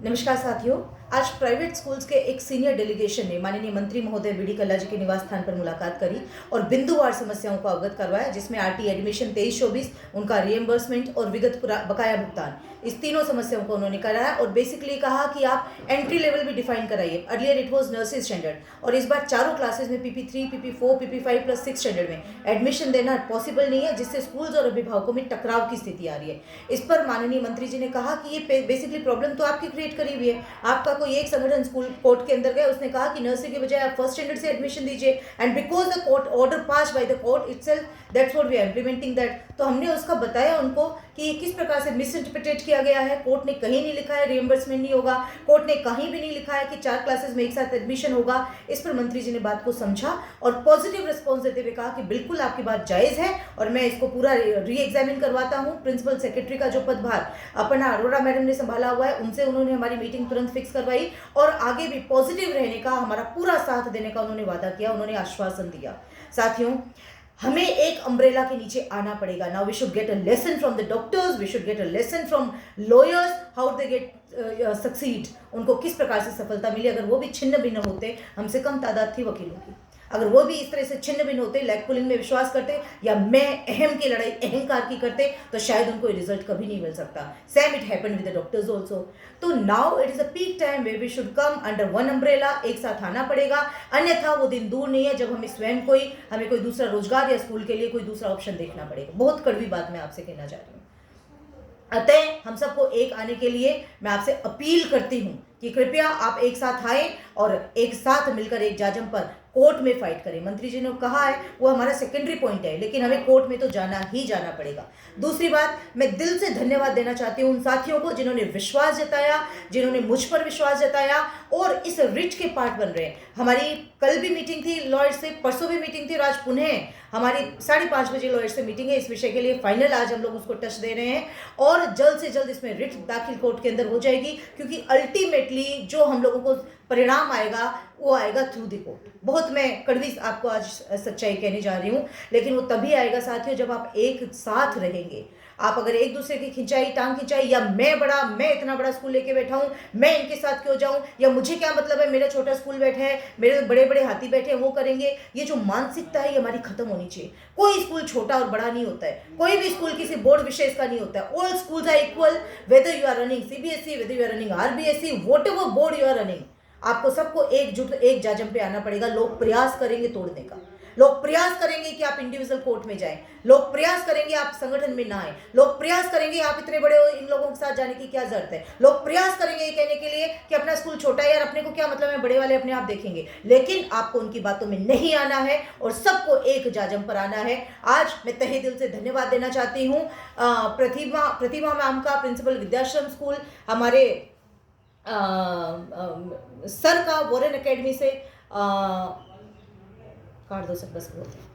नमस्कार साथियों। आज प्राइवेट स्कूल्स के एक सीनियर डेलीगेशन ने माननीय मंत्री महोदय बीडी कल्ला जी के निवास स्थान पर मुलाकात करी और बिंदुवार समस्याओं को अवगत करवाया, जिसमें आरटी एडमिशन 23-24, उनका रिएम्बर्समेंट और विगत बकाया भुगतान, इस तीनों समस्याओं को उन्होंने कराया और बेसिकली कहा कि आप एंट्री लेवल भी डिफाइन कराइए। Earlier it was nursery standard और इस बार चारों क्लासेस में PP3, PP4, PP5 plus 6 standard में एडमिशन देना पॉसिबल नहीं है, जिससे स्कूल्स और अभिभावकों में टकराव की स्थिति आ रही है। इस पर माननीय मंत्री जी ने कहा कि ये बेसिकली प्रॉब्लम तो आपकी क्रिएट करी हुई है। आपका कोई एक संगठन स्कूल कोर्ट के अंदर गया, उसने कहा कि नर्सरी के बजाय आप फर्स्ट स्टैंडर्ड से एडमिशन दीजिए, and because the court order pass by the court itself, that's what we are implementing that. तो हमने उसका बताया उनको कि ये किस प्रकार से मिस इंटरप्रिटेट किया गया है। कोर्ट ने कहीं नहीं लिखा है रिएम्बर्समेंट नहीं होगा, कोर्ट ने कहीं भी नहीं लिखा है कि 4 क्लासेस में एक साथ एडमिशन होगा। इस पर मंत्री जी ने बात को समझा और पॉजिटिव रिस्पॉन्स देते हुए कहा कि बिल्कुल आपकी बात जायज़ है और मैं इसको पूरा री एग्जामिन करवाता हूँ। प्रिंसिपल सेक्रेटरी का जो पदभार अपना अरोड़ा मैडम ने संभाला हुआ है, उनसे उन्होंने हमारी मीटिंग तुरंत फिक्स करवाई और आगे भी पॉजिटिव रहने का, हमारा पूरा साथ देने का उन्होंने वादा किया, उन्होंने आश्वासन दिया। साथियों, हमें एक अम्ब्रेला के नीचे आना पड़ेगा। Now we should get a lesson from the doctors, we should get a lesson from lawyers, how they get succeed, उनको किस प्रकार से सफलता मिली। अगर वो भी छिन्न भिन्न होते, हमसे कम तादाद थी वकीलों की, अगर वो भी इस तरह से छिन्न भिन्न होते, लेग पुलिंग में विश्वास करते या मैं अहम की लड़ाई अहंकार की करते, तो शायद उनको रिजल्ट कभी नहीं मिल सकता। Same it happened with the doctors also. तो now it is a peak time where we should come under one umbrella, एक साथ आना पड़ेगा, अन्यथा वो दिन दूर नहीं है जब हमें स्वयं हमें कोई दूसरा रोजगार या स्कूल के लिए कोई दूसरा ऑप्शन देखना पड़ेगा। बहुत कड़वी बात मैं आपसे कहना चाह रही हूँ। अतः हम सबको एक आने के लिए मैं आपसे अपील करती हूँ कि कृपया आप एक साथ आए और एक साथ मिलकर एक जाजम पर कोर्ट में फाइट करें। मंत्री जी ने कहा है वो हमारा सेकेंडरी पॉइंट है, लेकिन हमें कोर्ट में तो जाना ही जाना पड़ेगा। दूसरी बात, मैं दिल से धन्यवाद देना चाहती हूँ उन साथियों को जिन्होंने विश्वास जताया, जिन्होंने मुझ पर विश्वास जताया और इस रिट के पार्ट बन रहे हैं। हमारी कल भी मीटिंग थी लॉयर से, परसों भी मीटिंग थी और आज पुनः हमारी 5:30 बजे लॉयर से मीटिंग है इस विषय के लिए। फाइनल आज हम लोग उसको टच दे रहे हैं और जल्द से जल्द इसमें रिट दाखिल कोर्ट के अंदर हो जाएगी, क्योंकि अल्टीमेटली जो हम लोगों को परिणाम आएगा वो आएगा थ्रू द कोर्ट। बहुत मैं कड़वी आपको आज सच्चाई कहने जा रही हूँ, लेकिन वो तभी आएगा साथियों जब आप एक साथ रहेंगे। आप अगर एक दूसरे की खिंचाई, टांग खिंचाई, या मैं इतना बड़ा स्कूल लेके बैठा हूँ, मैं इनके साथ क्यों जाऊँ, या मुझे क्या मतलब है, मेरा छोटा स्कूल बैठा है, मेरे बड़े बड़े हाथी बैठे हैं वो करेंगे, ये जो मानसिकता है ये हमारी खत्म होनी चाहिए। कोई स्कूल छोटा और बड़ा नहीं होता है, कोई भी स्कूल किसी बोर्ड विशेष का नहीं होता है। All schools are equal, whether you are running CBSE, whether you are running RBSE, whatever board you are running, आपको सबको एकजुट एक जाजम पे आना पड़ेगा। लोग प्रयास करेंगे तोड़ने का, लोग प्रयास करेंगे कि आप इंडिविजुअल कोर्ट में जाएं, लोग प्रयास करेंगे आप संगठन में ना आए, लोग प्रयास करेंगे आप इतने बड़े हो, इन लोगों के साथ जाने की क्या जरूरत है, लोग प्रयास करेंगे ये कहने के लिए कि अपना स्कूल छोटा है यार, अपने को क्या मतलब है, बड़े वाले अपने आप देखेंगे। लेकिन आपको उनकी बातों में नहीं आना है और सबको एक जाजम पर आना है। आज मैं तहे दिल से धन्यवाद देना चाहती हूँ प्रतिमा मैम का, प्रिंसिपल विद्याश्रम स्कूल, हमारे सर का वॉरेन एकेडमी से, काट दो सर बस बोलते हैं।